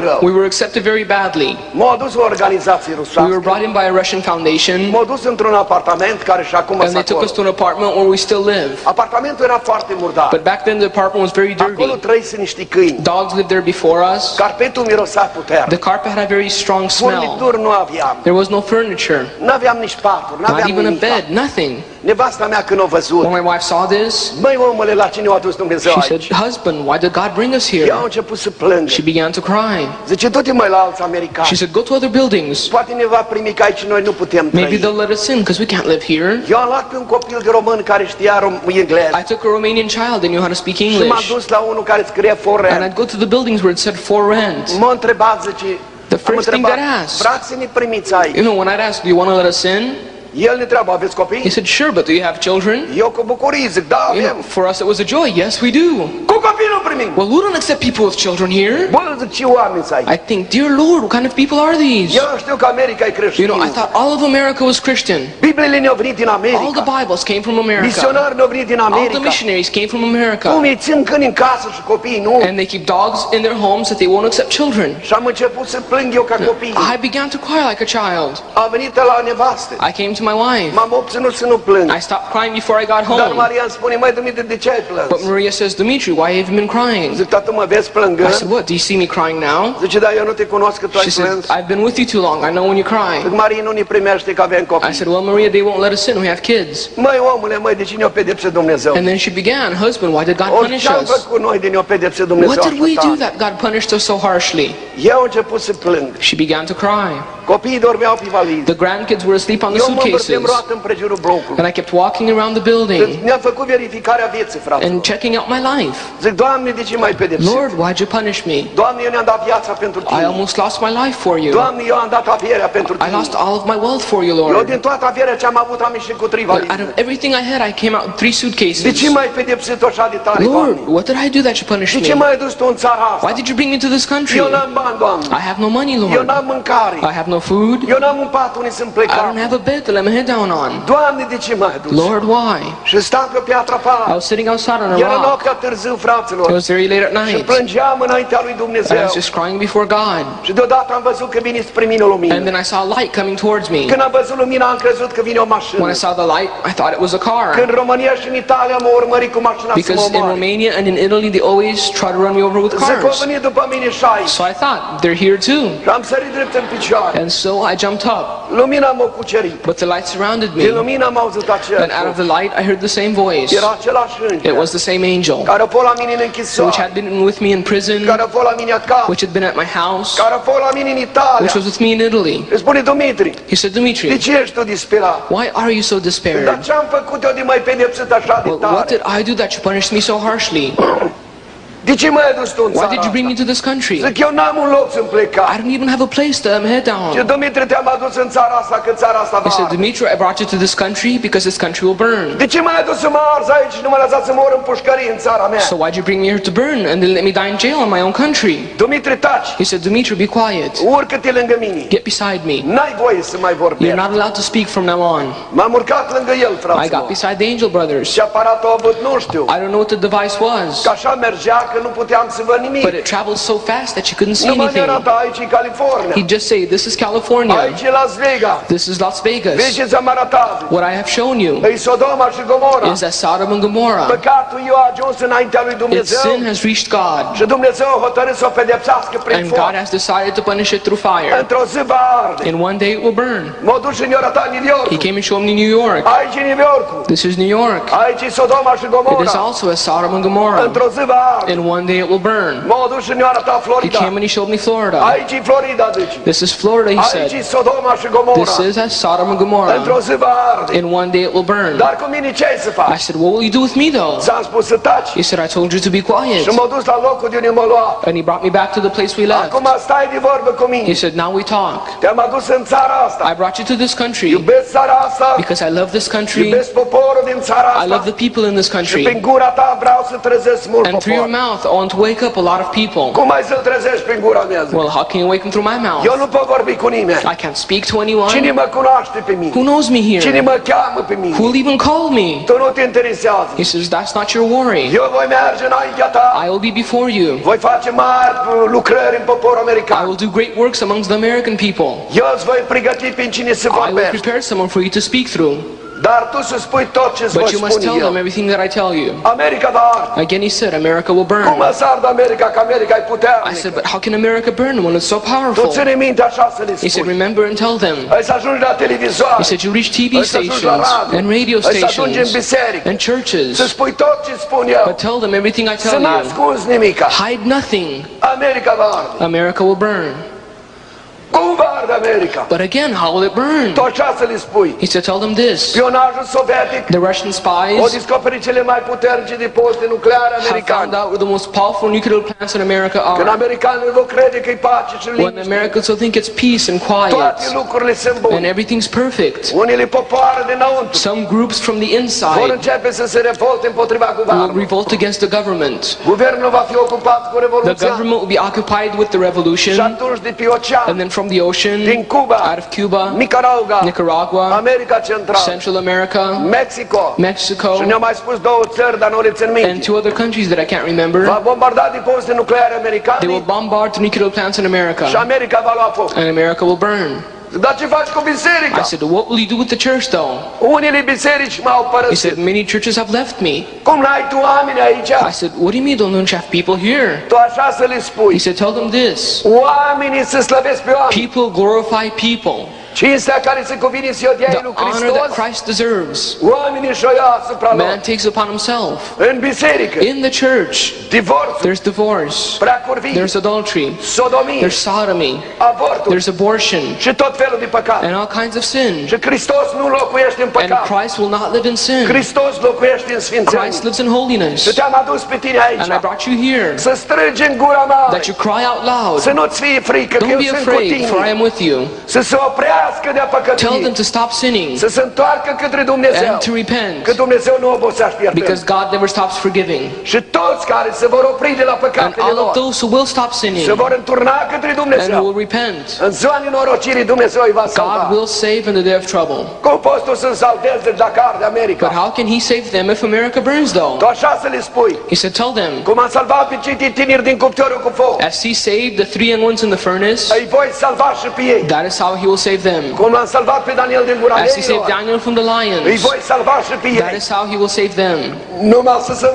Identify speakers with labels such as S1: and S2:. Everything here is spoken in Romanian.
S1: rău.
S2: We were accepted very badly.
S1: M-au dus o organizație
S2: We
S1: rusească.
S2: were brought in by a Russian foundation,
S1: M-au dus într-un apartament care și acum
S2: and
S1: s-a
S2: they took us to an apartment where we still live.
S1: Apartamentul era foarte murdar.
S2: But back then the apartment was very
S1: Acolo
S2: dirty.
S1: trăise niște câini.
S2: Dogs lived there before us.
S1: Carpetul mirosea
S2: The
S1: puternic.
S2: carpet had a very strong smell.
S1: Furnituri nu aveam.
S2: There was no furniture,
S1: N-aveam nici paturi,
S2: not
S1: n-aveam
S2: even a
S1: nimic.
S2: bed, nothing.
S1: Nevasta mea când o văzut,
S2: When my wife saw this,
S1: băi omule, la cine o adus Dumnezeu
S2: she said,
S1: aici?
S2: "Husband, why did God bring us
S1: Ea a
S2: here?"
S1: început să plângă.
S2: She began to cry.
S1: Zice, du-te mai la alți americani.
S2: She said, "Go to other buildings.
S1: Poate ne va primi că aici noi nu putem
S2: Maybe
S1: trăi.
S2: they'll let us in because we can't live here."
S1: Eu am luat pe un copil de român care știa engleză.
S2: I took a Romanian child that knew how to speak
S1: Și m-am
S2: English,
S1: dus la unul care scrie for
S2: and
S1: rent.
S2: I'd go to the buildings where it said for rent.
S1: M-a întrebat, zice,
S2: The
S1: am
S2: first thing
S1: întrebat,
S2: that asked,
S1: vreați să ne primiți aici?
S2: you know, when I'd ask, "Do you want to let us in?"
S1: El ne întreabă, aveți
S2: He
S1: copii?
S2: said, "Sure, but do you have children?"
S1: Eu cu bucurie zic, da,
S2: You know,
S1: avem.
S2: for us it was a joy. Yes, we do.
S1: Cu copii nu primim.
S2: Well, we don't accept people with children here.
S1: Bă, zic, ce oameni să ai?
S2: I think, dear Lord, what kind of people are these?
S1: Eu știu că America e
S2: You
S1: creștină.
S2: know, I thought all of America was Christian.
S1: Bibliile ne-au venit din
S2: All the
S1: America.
S2: Bibles came from America.
S1: Misionari ne-au venit din
S2: All the
S1: America.
S2: missionaries came from
S1: Cum
S2: America.
S1: îi țin câini în casă și copiii nu?
S2: And they keep dogs in their homes that they won't accept children.
S1: Și am început să plâng eu ca copii.
S2: I began to cry like a child.
S1: A venit la nevastă.
S2: I came to my wife.
S1: M-am obținut să nu plâng.
S2: I stopped crying before I got
S1: Dar
S2: home.
S1: Maria îmi spune, măi, Dumitru, de ce ai plâns?
S2: But Maria says, "Dumitru, why have you been crying?"
S1: Zic, tată, mă vezi
S2: I
S1: plângând?
S2: said, "What, do you see me crying now?"
S1: Zice, da, eu nu te cunosc că tu ai
S2: She said,
S1: plâns.
S2: "I've been with you too long. I know when you cry."
S1: Zic, Maria nu ne primește că avem
S2: I
S1: copii.
S2: said, "Well, Maria, they won't let us in. We have kids."
S1: Măi, omule, măi, de cine o pedepse Dumnezeu?
S2: And then she began, "Husband, why did God punish
S1: Ce-am
S2: us?
S1: făcut noi de ne-o pedepse Dumnezeu
S2: What did we
S1: așa
S2: do
S1: tare?
S2: that God punished us so harshly?"
S1: Eu am început să plâng.
S2: She began to cry.
S1: Copiii dormeau pe valize.
S2: The grandkids were asleep on the
S1: Eu mă învârteam
S2: suitcases.
S1: roată în prejurul blocului.
S2: And I kept walking around the building
S1: Ne-am făcut verificarea vieții, frate.
S2: and checking out my life.
S1: Zic, Doamne, de ce m-ai pedepsit?
S2: Lord, why'd you punish me?
S1: Doamne, eu ne-am dat viața pentru
S2: I
S1: Tine.
S2: almost lost my life for you.
S1: Doamne, eu am dat averea pentru
S2: I
S1: Tine.
S2: lost all of my wealth for you,
S1: Eu
S2: Lord.
S1: din toată averea ce am avut am ieșit cu 3
S2: But out
S1: valize.
S2: of everything I had, I came out with 3
S1: De ce
S2: suitcases.
S1: m-ai pedepsit așa de tare,
S2: Lord,
S1: Doamne?
S2: what did I do that you punished
S1: De ce
S2: me?
S1: m-ai dus Tu în țara asta?
S2: Why did you bring me to this country?
S1: Eu n-am bani, Doamne.
S2: I have no money,
S1: Eu
S2: Lord.
S1: n-am mâncare.
S2: I have no food.
S1: Eu n-am un pat unde să-mi plec
S2: I don't
S1: capul.
S2: have a bed to let my head down on.
S1: Doamne, de ce m-ai dus?
S2: Lord, why?
S1: Și stau pe piatra
S2: I
S1: afară.
S2: was sitting outside on a
S1: Era
S2: rock.
S1: noaptea târziu, fraților.
S2: It was very late at
S1: Și
S2: night.
S1: plângeam înaintea lui
S2: And I
S1: Dumnezeu.
S2: was just crying before God.
S1: Și deodată am văzut că vine spre mine o lumină.
S2: And then I saw a light coming towards me.
S1: Când am văzut lumina, am crezut că vine o mașină.
S2: When I saw the light, I thought it was a car.
S1: Când în România și în Italia m-au urmărit cu mașina să mă
S2: Because in
S1: omoare.
S2: Romania and in Italy, they always try to run me over with
S1: Zic că au
S2: cars.
S1: venit după mine și aici.
S2: So I thought, they're here too.
S1: Și am sărit drept în picioare.
S2: And so I jumped up.
S1: Lumina m-a cucerit.
S2: But the light surrounded
S1: Din
S2: me.
S1: lumina am auzit același
S2: And out of the light, I heard the same voice.
S1: Era același
S2: It
S1: înger
S2: was the same angel.
S1: care a fost la mine în
S2: So which
S1: închisoare,
S2: had been with me in prison,
S1: care a fost la mine acasă,
S2: which had been at my house,
S1: care a fost la mine în Italia.
S2: which was with me in Italy.
S1: Îi spune, Dumitru,
S2: He said,
S1: de
S2: "Dumitru,
S1: ce ești tu disperat?
S2: why are you so
S1: Dar
S2: despaired?
S1: ce-am făcut eu de mai pedepsit așa de
S2: Well, what
S1: tare?
S2: did I do that you punished me so harshly?
S1: De ce m-ai adus tu în
S2: Why
S1: țara
S2: did you bring me
S1: asta?
S2: to this country?
S1: Zic, eu n-am un loc să-mi plec.
S2: I don't even have a place to lay my head
S1: Și
S2: down.
S1: Dumitru, te-am adus în țara asta, că țara asta
S2: He
S1: va
S2: said,
S1: arde.
S2: "Dumitru, I brought you to this country because this country will burn.
S1: De ce m-ai adus să mă arzi aici și nu m-ai lăsat să mor în pușcărie în țara mea?
S2: So why'd you bring me here to burn and then let me die in jail in my own country?"
S1: Dumitru, taci,
S2: He said, "Dumitru, be quiet.
S1: urcă-te lângă mine.
S2: Get beside me.
S1: N-ai voie să mai
S2: You're
S1: vorbești.
S2: not allowed to speak from now on."
S1: M-am urcat lângă el,
S2: I got
S1: fraților.
S2: beside the angel brothers.
S1: Ce aparat au avut, nu știu.
S2: I don't know what the device was,
S1: Că așa mergea că nu puteam să văd nimic.
S2: but it traveled so fast that you couldn't see
S1: Nu mă
S2: anything.
S1: arăta, aici e California.
S2: He'd just say, "This is California.
S1: Aici e Las Vegas.
S2: This is Las Vegas.
S1: Vezi ce ți-am arătat?
S2: What I have shown you
S1: E Sodoma și Gomora.
S2: is that Sodom and Gomorrah.
S1: Păcatul eu a ajuns înaintea lui
S2: Its
S1: Dumnezeu.
S2: sin has reached God,
S1: Și Dumnezeu a hotărât să o pedepsească prin
S2: and
S1: foc.
S2: God has decided to punish it through fire.
S1: Într-o zi va arde.
S2: In one day it will burn."
S1: M-a dus și ne-a arătat New York.
S2: He came and showed me New York.
S1: Aici e New Yorkul.
S2: This is New York.
S1: Aici e Sodoma și
S2: It is
S1: Gomora.
S2: also as Sodom and Gomorrah.
S1: Într-o zi va arde.
S2: In one day it will burn.
S1: M-a dus și ne-a arătat
S2: He
S1: Florida.
S2: came and he showed me Florida.
S1: Aici e Florida, zice.
S2: This is Florida, he
S1: Aici e
S2: said.
S1: Sodoma și Gomora.
S2: This is as Sodom and
S1: Într-o
S2: Gomorrah.
S1: zi va arde.
S2: In one day it will burn.
S1: Dar cu mine ce ai să
S2: I
S1: faci?
S2: said, "What will you do with me though?"
S1: Ți-am spus să taci.
S2: He said, "I told you to be quiet."
S1: Și m-a dus la locul de unde m-a luat.
S2: And he brought me back to the place we left.
S1: Acum stai de vorbă cu
S2: He
S1: mine.
S2: said, "Now we talk.
S1: Te-am adus în țara asta.
S2: I brought you to this country
S1: Iubesc țara asta.
S2: because I love this country.
S1: Iubesc poporul din țara
S2: I love
S1: asta.
S2: the people in this
S1: Și prin
S2: country.
S1: gura ta vreau să trezesc mult
S2: And through your
S1: popor.
S2: mouth, mouth, I want to wake up a lot of people.
S1: Cum ai să-l trezești prin gura mea?
S2: Well, how can you wake them through my mouth?
S1: Eu nu pot vorbi cu nimeni.
S2: I can't speak to anyone.
S1: Cine mă cunoaște pe mine?
S2: Who knows me
S1: Cine
S2: here?
S1: mă cheamă pe mine?
S2: Who will even call me?
S1: Tu nu te interesează.
S2: He says, that's not your worry.
S1: Eu voi merge înaintea ta.
S2: I will be before you.
S1: Voi face mari lucrări în poporul
S2: I
S1: american.
S2: will do great works amongst the American people.
S1: Eu îți voi pregăti prin cine să
S2: I will
S1: vorbești.
S2: prepare someone for you to speak through.
S1: Dar tu să spui tot ce îți
S2: But
S1: voi
S2: you must
S1: spune
S2: tell them
S1: eu.
S2: everything that I tell you.
S1: America va arde.
S2: Again, he said, America will
S1: Cum
S2: burn.
S1: mă să ardă America, că America e
S2: I said,
S1: puternică?
S2: but how can America burn when it's so
S1: Tu
S2: powerful?
S1: ține minte așa să le
S2: He said,
S1: spui.
S2: remember and tell them.
S1: Ai să ajungi la televizoare.
S2: He said, you reach TV
S1: Ai să ajungi la
S2: stations
S1: radio.
S2: and radio
S1: Ai să ajungi în
S2: stations
S1: biserică.
S2: and
S1: Să
S2: churches.
S1: spui tot ce spun eu.
S2: But tell them everything I
S1: Să
S2: tell
S1: nu
S2: you.
S1: ascunzi nimica.
S2: Hide nothing.
S1: America va arde.
S2: America will burn.
S1: Cum va arde America?
S2: But again, how will it burn?
S1: Tu așa să le spui.
S2: He said, tell them this.
S1: Spionajul sovietic
S2: The Russian
S1: o
S2: spies
S1: descoperit cele mai puternice depozite nucleare
S2: have found
S1: americane.
S2: out where the most powerful nuclear plants in America
S1: Când
S2: are.
S1: americanii vor crede că e pace și
S2: When
S1: liniște,
S2: Americans will think it's peace and
S1: toate
S2: quiet
S1: lucrurile sunt
S2: and
S1: bune.
S2: everything's perfect.
S1: Unele popoare dinăuntru
S2: Some groups from the
S1: vor
S2: inside
S1: începe să se revolte împotriva
S2: will
S1: guvernului.
S2: revolt against the government.
S1: Guvernul va fi ocupat cu
S2: The
S1: revoluția
S2: government will be occupied with the
S1: și
S2: revolution,
S1: atunci de pe ocean,
S2: and then from the ocean,
S1: din Cuba,
S2: out of Cuba,
S1: Nicaragua,
S2: Nicaragua,
S1: America Centrală,
S2: Central America,
S1: Mexico
S2: Mexico,
S1: și ne-au mai spus două țări, dar nu le țin
S2: and
S1: minte.
S2: two other countries that I can't remember.
S1: Va bombarda depozite nucleare
S2: They
S1: americane
S2: will bombard the nuclear plants in
S1: și
S2: America,
S1: America va lua foc.
S2: and America will burn.
S1: Dar ce faci cu biserica?
S2: I said, what will you do with the church though?
S1: Unele biserici m-au
S2: He
S1: părăsit.
S2: said, many churches have left me.
S1: Cum n-ai tu oameni aici?
S2: I said, what do you mean don't you have people here?
S1: Tu așa să le
S2: He
S1: spui.
S2: said, tell them this.
S1: Oamenii să slăvesc pe oameni.
S2: People glorify people.
S1: Cinstea care se cuvine să o dea
S2: The
S1: lui
S2: honor that
S1: Hristos,
S2: Christ deserves,
S1: oamenii și-o ia asupra
S2: man
S1: lor.
S2: takes upon himself.
S1: În biserică,
S2: In the church,
S1: divorțul,
S2: there's divorce,
S1: preacurvie,
S2: there's adultery,
S1: sodomie,
S2: there's sodomy,
S1: avortul
S2: there's abortion,
S1: și tot felul de păcat.
S2: and all kinds of sin.
S1: Și Hristos nu locuiește în
S2: And
S1: păcat.
S2: Christ will not live in sin.
S1: Hristos locuiește în sfințenie.
S2: Christ lives in holiness.
S1: Și te-am adus pe tine
S2: And I
S1: aici
S2: brought you here
S1: să strângi în gura mea,
S2: that you cry out
S1: să
S2: loud.
S1: nu-ți fie frică, că
S2: Don't
S1: eu
S2: be
S1: sunt cu
S2: afraid, for I
S1: tine,
S2: am with you.
S1: să se oprească de-a
S2: Tell them
S1: păcătuie,
S2: to stop sinning
S1: să se întoarcă către Dumnezeu,
S2: and to repent,
S1: că Dumnezeu nu obosește iertând.
S2: because God never stops forgiving.
S1: Și toți care se vor opri de la
S2: And
S1: păcatele
S2: all of
S1: lor,
S2: those who will stop
S1: se
S2: sinning
S1: vor înturna către
S2: and who
S1: Dumnezeu.
S2: will repent,
S1: În ziua nenorocirii Dumnezeu îi va
S2: God
S1: salva.
S2: will save in the day of trouble.
S1: Cum poți tu să-mi salvezi dacă arde
S2: But
S1: America?
S2: how can He save them if America burns though?
S1: Tu așa să le spui.
S2: He said, tell them,
S1: Cum am salvat pe cei tineri din cuptorul cu foc,
S2: as He saved the 3 young ones in the furnace,
S1: îi voi salva și pe ei.
S2: that is how He will save them.
S1: Cum am salvat pe Daniel din gura
S2: As He saved
S1: leilor,
S2: Daniel from the
S1: îi
S2: lions,
S1: voi salva și pe
S2: that
S1: ei.
S2: is how He will save them.
S1: Numai să se